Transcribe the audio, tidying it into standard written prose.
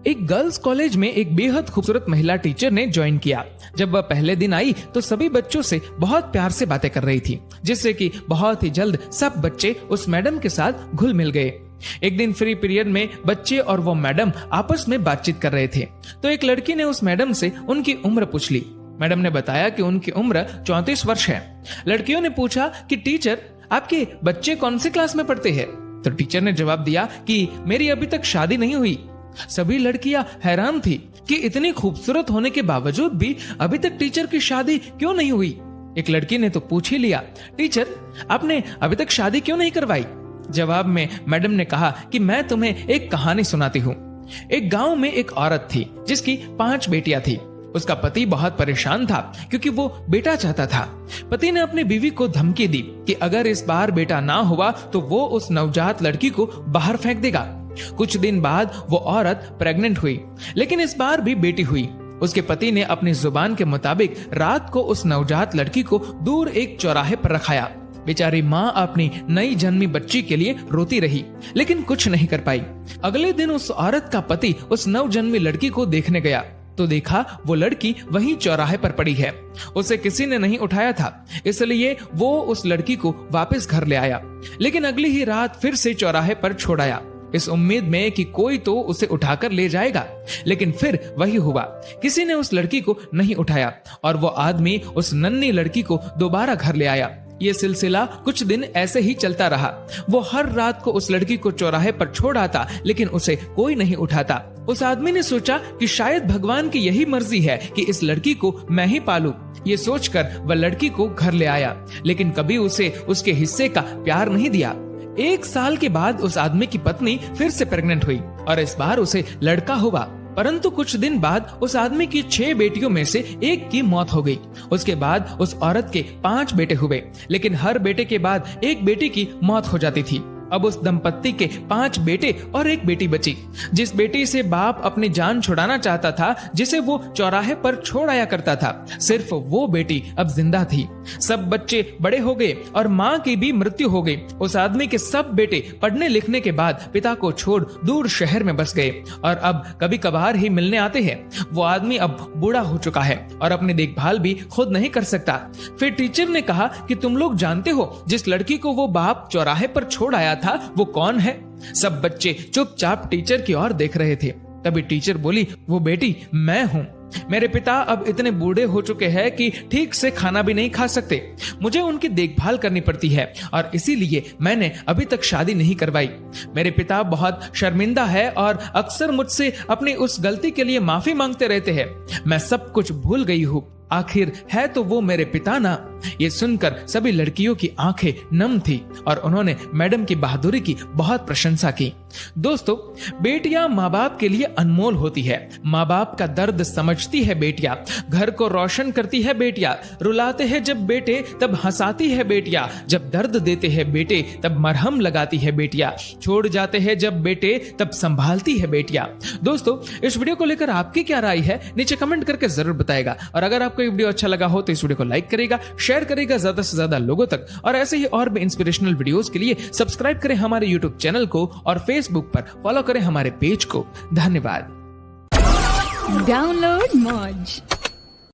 एक girls college में एक बेहद खूबसूरत महिला टीचर ने ज्वाइन किया। जब वह पहले दिन आई तो सभी बच्चों से बहुत प्यार से बातें कर रही थी, जिससे कि बहुत ही जल्द सब बच्चे उस मैडम के साथ घुल मिल गए। एक दिन फ्री पीरियड में बच्चे और वो मैडम आपस में बातचीत कर रहे थे, तो एक लड़की ने उस मैडम से उनकी उम्र पूछ ली। मैडम ने बताया कि उनकी उम्र 34 वर्ष है। लड़कियों ने पूछा कि टीचर, आपके बच्चे कौन सी क्लास में पढ़ते हैं? तो टीचर ने जवाब दिया कि मेरी अभी तक शादी नहीं हुई। सभी लड़कियां हैरान थी कि इतनी खूबसूरत होने के बावजूद भी अभी तक टीचर की शादी क्यों नहीं हुई। एक लड़की ने तो पूछ ही लिया, टीचर आपने अभी तक शादी क्यों नहीं करवाई? जवाब में मैडम ने कहा कि मैं तुम्हें एक कहानी सुनाती हूँ। एक गांव में एक औरत थी जिसकी 5 बेटियां थी। उसका पति बहुत परेशान था क्योंकि वो बेटा चाहता था। पति ने अपनी बीवी को धमकी दी कि अगर इस बार बेटा ना हुआ तो वो उस नवजात लड़की को बाहर फेंक देगा। कुछ दिन बाद वो औरत प्रेग्नेंट हुई, लेकिन इस बार भी बेटी हुई। उसके पति ने अपनी जुबान के मुताबिक रात को उस नवजात लड़की को दूर एक चौराहे पर रखाया। बेचारी माँ अपनी नई जन्मी बच्ची के लिए रोती रही, लेकिन कुछ नहीं कर पाई। अगले दिन उस औरत का पति उस नवजन्मी लड़की को देखने गया तो देखा वो लड़की वहीं चौराहे पर पड़ी है। उसे किसी ने नहीं उठाया था, इसलिए वो उस लड़की को वापस घर ले आया, लेकिन अगली ही रात फिर से चौराहे पर छोड़ आया, इस उम्मीद में कि कोई तो उसे उठाकर ले जाएगा। लेकिन फिर वही हुआ, किसी ने उस लड़की को नहीं उठाया और वो आदमी उस नन्ही लड़की को दोबारा घर ले आया। ये सिलसिला कुछ दिन ऐसे ही चलता रहा। वो हर रात को उस लड़की को चौराहे पर छोड़ आता, लेकिन उसे कोई नहीं उठाता। उस आदमी ने सोचा कि शायद भगवान की यही मर्जी है कि इस लड़की को मैं ही पालूं। ये सोचकर वह लड़की को घर ले आया, लेकिन कभी उसे उसके हिस्से का प्यार नहीं दिया। 1 साल के बाद उस आदमी की पत्नी फिर से प्रेग्नेंट हुई और इस बार उसे लड़का हुआ। परंतु कुछ दिन बाद उस आदमी की 6 बेटियों में से एक की मौत हो गई। उसके बाद उस औरत के 5 बेटे हुए, लेकिन हर बेटे के बाद एक बेटी की मौत हो जाती थी। अब उस दंपत्ति के 5 बेटे और एक बेटी बची। जिस बेटी से बाप अपनी जान छुड़ाना चाहता था, जिसे वो चौराहे पर छोड़ आया करता था, सिर्फ वो बेटी अब जिंदा थी। सब बच्चे बड़े हो गए और माँ की भी मृत्यु हो गई। उस आदमी के सब बेटे पढ़ने लिखने के बाद पिता को छोड़ दूर शहर में बस गए और अब कभी कभार ही मिलने आते हैं। वो आदमी अब बूढ़ा हो चुका है और अपनी देखभाल भी खुद नहीं कर सकता। फिर टीचर ने कहा कि तुम लोग जानते हो जिस लड़की को वो बाप चौराहे पर छोड़ आया था वो कौन है? सब बच्चे चुपचाप टीचर की ओर देख रहे थे। तभी टीचर बोली, वो बेटी मैं हूँ। मेरे पिता अब इतने बूढ़े हो चुके हैं कि ठीक से खाना भी नहीं खा सकते। मुझे उनकी देखभाल करनी पड़ती है और इसीलिए मैंने अभी तक शादी नहीं करवाई। मेरे पिता बहुत शर्मिंदा है और अक्सर मुझसे अपनी उस गलती के लिए माफी मांगते रहते हैं। मैं सब कुछ भूल गई हूँ। आखिर है तो वो मेरे पिता ना। ये सुनकर सभी लड़कियों की आंखें नम थी और उन्होंने मैडम की बहादुरी की बहुत प्रशंसा की। दोस्तों, बेटियां माँ बाप के लिए अनमोल होती है। माँ बाप का दर्द समझती है बेटियां, घर को रोशन करती है बेटियां। रुलाते हैं जब बेटे तब हंसाती है बेटियां, जब दर्द देते हैं बेटे तब मरहम लगाती है बेटियां, छोड़ जाते हैं जब बेटे तब संभालती है बेटियां। दोस्तों, इस वीडियो को लेकर आपकी क्या राय है नीचे कमेंट करके जरूर बताएगा। और अगर आपको ये वीडियो अच्छा लगा हो तो इस वीडियो को लाइक करेगा, शेयर करेगा ज्यादा से ज्यादा लोगों तक, और ऐसे ही और भी इंस्पिरेशनल वीडियोस के लिए सब्सक्राइब करें हमारे यूट्यूब चैनल को और फेसबुक पर फॉलो करें हमारे पेज को। धन्यवाद। डाउनलोड मौज।